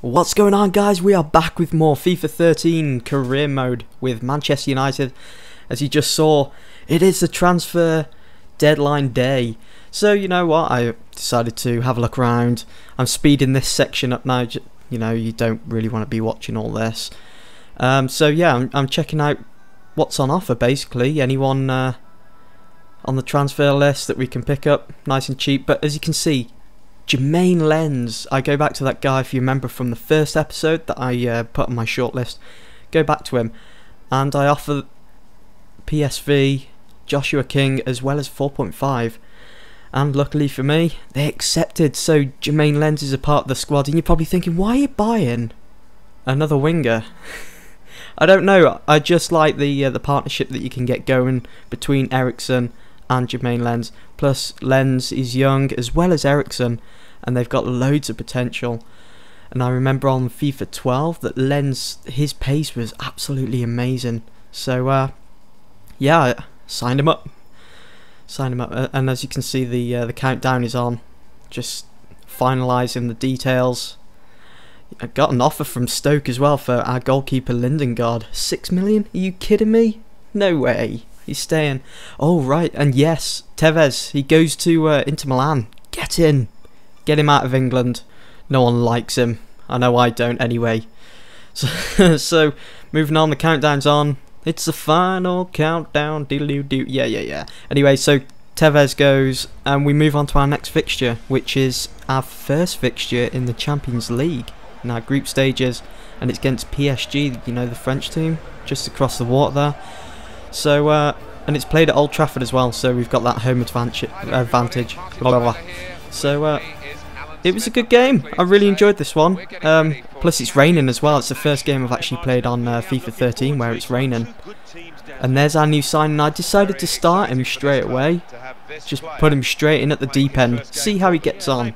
What's going on, guys? We are back with more FIFA 13 career mode with Manchester United. As you just saw, it is the transfer deadline day. So you know what, I decided to have a look around. I'm speeding this section up now. You know, you don't really want to be watching all this. So yeah, I'm checking out what's on offer basically. Anyone on the transfer list that we can pick up nice and cheap. But as you can see, Jermaine Lens, I go back to that guy, if you remember from the first episode that I put on my shortlist. Go back to him, and I offer PSV, Joshua King, as well as 4.5. And luckily for me, they accepted. So Jermaine Lens is a part of the squad, and you're probably thinking, why are you buying another winger? I don't know. I just like the partnership that you can get going between Eriksen and Jermaine Lens. Plus, Lens is young as well as Eriksen, and they've got loads of potential. And I remember on FIFA 12 that Lens, his pace was absolutely amazing. So yeah, I signed him up. And as you can see, the countdown is on. Just finalising the details. I got an offer from Stoke as well for our goalkeeper Lindengard. 6 million? Are you kidding me? No way. He's staying. Oh right, and yes, Tevez, he goes to Inter Milan. Get in. Get him out of England. No one likes him. I know I don't anyway. So moving on, the countdown's on. It's the final countdown. Diddle-doo-doo. Yeah. Anyway, so Tevez goes, and we move on to our next fixture, which is our first fixture in the Champions League in our group stages, and it's against PSG, you know, the French team, just across the water there. So, and it's played at Old Trafford as well, so we've got that home advantage. Blah, blah, blah. So, it was a good game. I really enjoyed this one. Plus, it's raining as well. It's the first game I've actually played on FIFA 13 where it's raining. And there's our new signing. I decided to start him straight away. Just put him straight in at the deep end. See how he gets on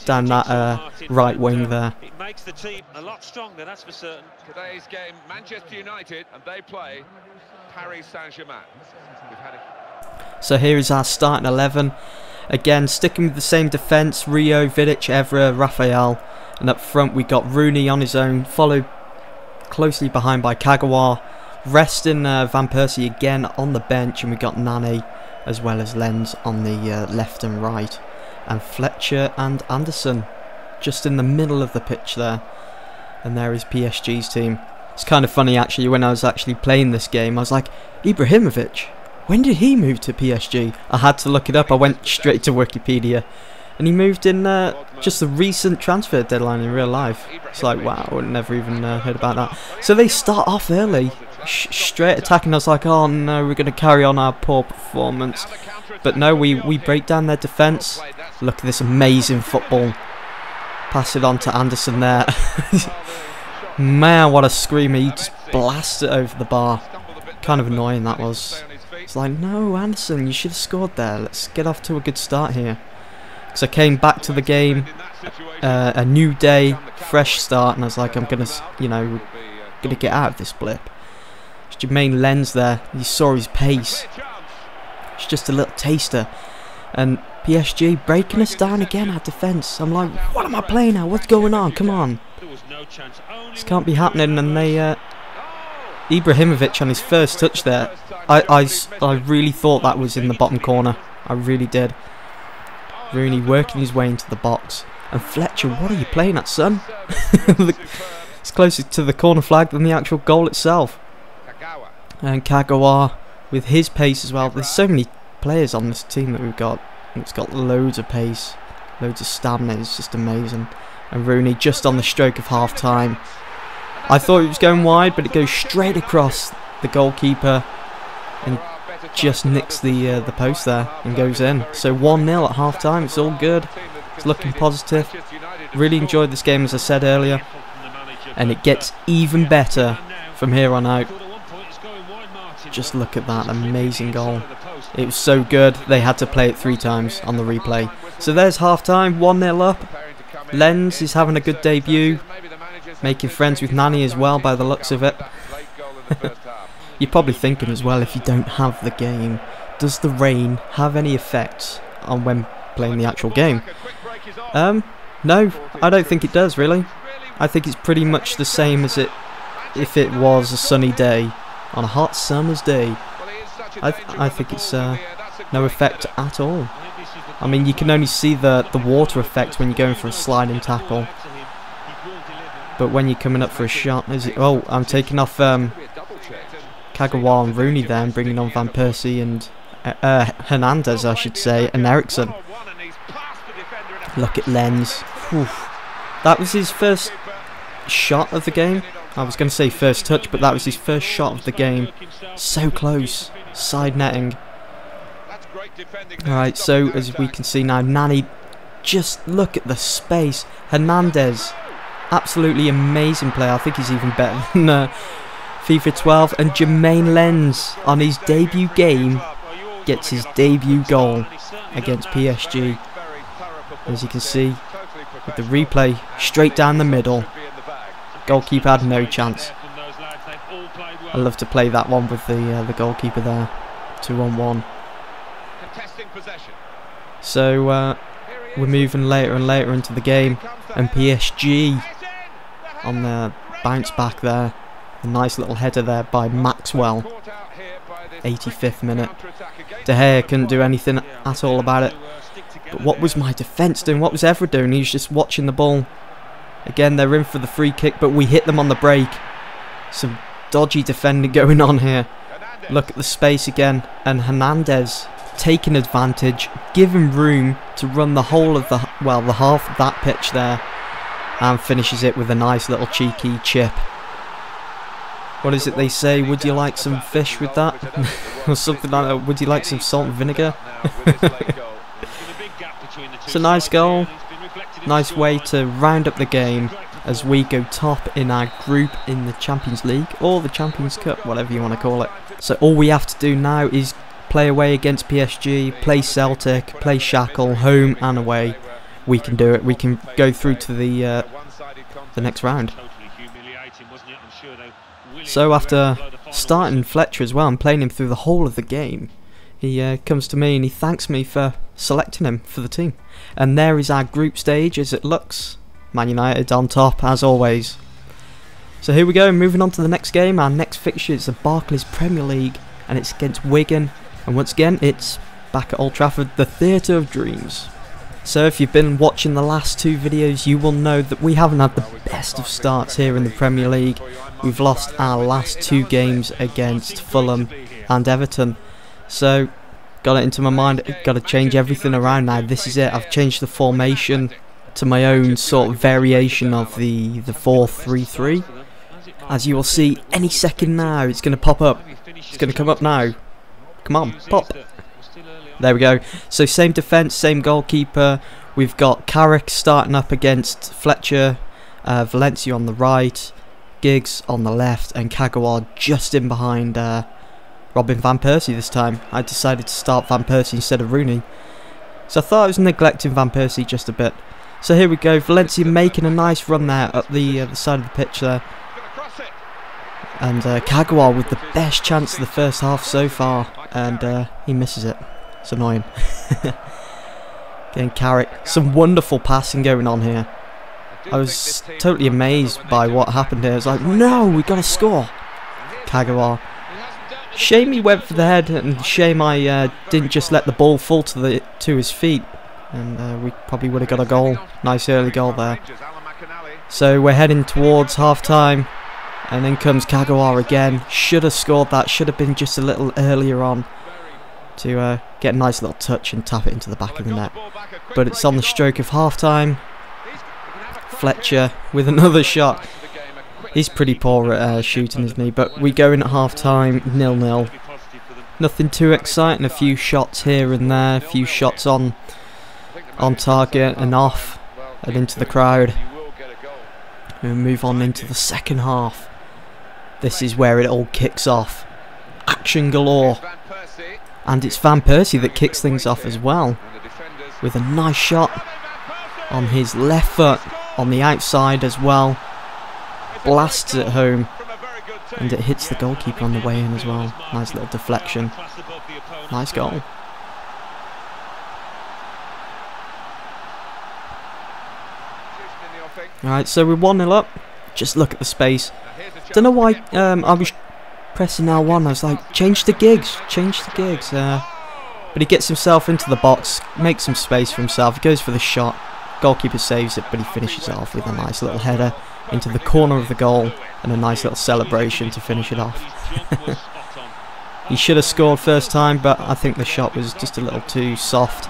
down that right wing there. It makes the team a lot stronger, that's for certain. Today's game, Manchester United, and they play Paris Saint-Germain. So here is our starting 11. Again, sticking with the same defence: Rio, Vidic, Evra, Raphael. And up front we got Rooney on his own, followed closely behind by Kagawa. Resting Van Persie again on the bench, and we got Nani as well as Lens on the left and right. And Fletcher and Anderson just in the middle of the pitch there. And there is PSG's team. It's kind of funny actually, when I was actually playing this game, I was like, Ibrahimovic, when did he move to PSG? I had to look it up. I went straight to Wikipedia, and he moved in just the recent transfer deadline in real life. It's like, wow, I never even heard about that. So they start off early, straight attacking. I was like, oh no, we're going to carry on our poor performance. But no, we break down their defence. Look at this amazing football. Pass it on to Anderson there. Man, what a screamer. He just blasted it over the bar. Kind of annoying that was. It's like, no, Anderson, you should have scored there. Let's get off to a good start here. So I came back to the game, a new day, fresh start, and I was like, I'm gonna, you know, gonna get out of this blip. It's Jermaine Lens there. You saw his pace. It's just a little taster, and PSG breaking us down again. Our defence. I'm like, what am I playing now? What's going on? Come on. This can't be happening. And they, Ibrahimovic on his first touch there. I really thought that was in the bottom corner. I really did. Rooney working his way into the box. And Fletcher, what are you playing at, son? It's closer to the corner flag than the actual goal itself. And Kagawa with his pace as well. There's so many players on this team that we've got. It's got loads of pace, loads of stamina. It's just amazing. And Rooney just on the stroke of half time. I thought it was going wide, but it goes straight across the goalkeeper and just nicks the post there and goes in. So 1-0 at half time. It's all good. It's looking positive. Really enjoyed this game, as I said earlier, and it gets even better from here on out. Just look at that amazing goal. It was so good they had to play it 3 times on the replay. So there's half time, 1-0 up. Lens is having a good debut, making friends with Nani as well by the looks of it. You're probably thinking as well, if you don't have the game, does the rain have any effect on when playing the actual game? No, I don't think it does really. I think it's pretty much the same as if it was a sunny day on a hot summer's day. I think it's no effect at all. I mean, you can only see the water effect when you're going for a sliding tackle, but when you're coming up for a shot, is it? Oh, I'm taking off Kagawa and Rooney there, and bringing on Van Persie and Hernandez, I should say, and Eriksson. Look at Lens. Whew. That was his first shot of the game. I was going to say first touch, but that was his first shot of the game. So close. Side netting. Alright, so as we can see now, Nani, just look at the space. Hernandez, absolutely amazing player. I think he's even better than FIFA 12. And Jermaine Lens, on his debut game, gets his debut goal against PSG. As you can see, with the replay, straight down the middle. Goalkeeper had no chance. I love to play that one with the goalkeeper there. 2-on-1. So we're moving later and later into the game, and PSG on the bounce back there. A nice little header there by Maxwell. 85th minute. De Gea couldn't do anything at all about it. But what was my defence doing? What was Evra doing? He was just watching the ball. Again, they're in for the free kick, but we hit them on the break. Some dodgy defending going on here. Look at the space again, and Hernandez taking advantage, giving room to run the whole of the half of that pitch there, and finishes it with a nice little cheeky chip. What is it they say? Would you like some fish with that? Or something like that. Would you like some salt and vinegar? It's a nice goal. Nice way to round up the game as we go top in our group in the Champions League, or the Champions Cup, whatever you want to call it. So all we have to do now is play away against PSG, play Celtic, play Shackle, home and away. We can do it. We can go through to the next round. So after starting Fletcher as well and playing him through the whole of the game, he comes to me and he thanks me for selecting him for the team. And there is our group stage as it looks. Man United on top as always. So here we go, moving on to the next game. Our next fixture is the Barclays Premier League, and it's against Wigan. And once again, it's back at Old Trafford, the Theatre of Dreams. So if you've been watching the last two videos, you will know that we haven't had the best of starts here in the Premier League. We've lost our last two games against Fulham and Everton. So, got it into my mind, got to change everything around now. This is it. I've changed the formation to my own sort of variation of the 4-3-3. As you will see, any second now, it's going to pop up. It's going to come up now. Come on, pop. There we go. So same defence, same goalkeeper. We've got Carrick starting up against Fletcher, Valencia on the right, Giggs on the left, and Kagawa just in behind Robin Van Persie this time. I decided to start Van Persie instead of Rooney. So I thought I was neglecting Van Persie just a bit. So here we go, Valencia making a nice run there up the side of the pitch there. And Kagawa with the best chance of the first half so far, and he misses it. It's annoying. Getting Carrick. Some wonderful passing going on here. I was totally amazed by what happened here. I was like, no, we got to score. Kagawa. Shame he went for the head, and shame I didn't just let the ball fall to his feet, and we probably would have got a goal. Nice early goal there. So we're heading towards half time, and in comes Kagawa again. Should have scored that. Should have been just a little earlier on to get a nice little touch and tap it into the back of the net. But it's on the stroke of half time. Fletcher with another shot. He's pretty poor at shooting, isn't he? But we go in at half time, 0-0. Nothing too exciting. A few shots here and there, a few shots on target and off and into the crowd. We'll move on into the second half. This is where it all kicks off. Action galore. And it's Van Persie that kicks things off as well, with a nice shot on his left foot on the outside as well. Blasts it home, and it hits the goalkeeper on the way in as well. Nice little deflection. Nice goal. Alright, so we're 1-0 up. Just look at the space. Don't know why I was pressing L1. I was like, change the gigs. But he gets himself into the box, makes some space for himself. He goes for the shot. Goalkeeper saves it, but he finishes it off with a nice little header into the corner of the goal and a nice little celebration to finish it off. He should have scored first time, but I think the shot was just a little too soft.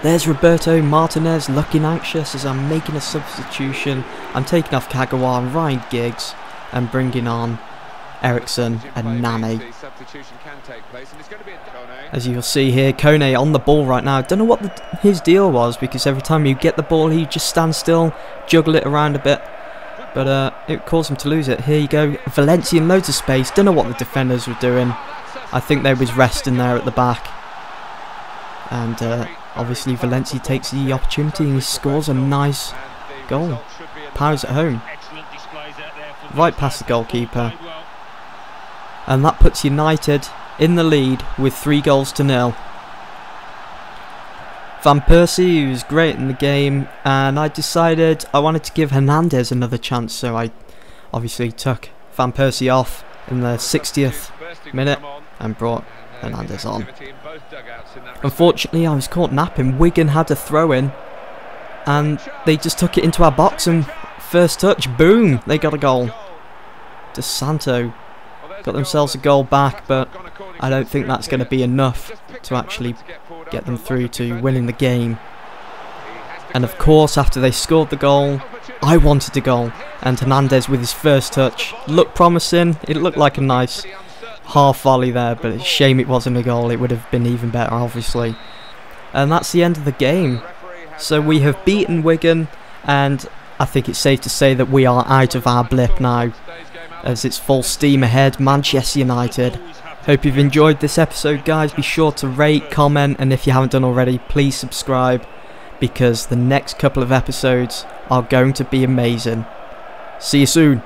There's Roberto Martinez looking anxious as I'm making a substitution. I'm taking off Kagawa and Ryan Giggs and bringing on Eriksson and Nani. As you'll see here, Kone on the ball right now. Don't know what his deal was, because every time you get the ball he just stands still, juggle it around a bit. But it caused him to lose it. Here you go, Valencia in loads of space. Don't know what the defenders were doing. I think they was resting there at the back. And obviously Valencia takes the opportunity and he scores a nice goal. Powers at home. Right past the goalkeeper. And that puts United in the lead with 3-0. Van Persie, who was great in the game, and I decided I wanted to give Hernandez another chance, so I obviously took Van Persie off in the 60th minute and brought Hernandez on. Unfortunately, I was caught napping. Wigan had a throw in and they just took it into our box, and first touch, boom, they got a goal. De Santo got themselves a goal back, but I don't think that's going to be enough to actually get them through to winning the game. And of course, after they scored the goal, I wanted a goal, and Hernandez with his first touch looked promising. It looked like a nice half volley there, but it's a shame it wasn't a goal. It would have been even better, obviously. And that's the end of the game. So we have beaten Wigan, and I think it's safe to say that we are out of our blip now, as it's full steam ahead, Manchester United. Hope you've enjoyed this episode, guys. Be sure to rate, comment, and if you haven't done already, please subscribe, because the next couple of episodes are going to be amazing. See you soon.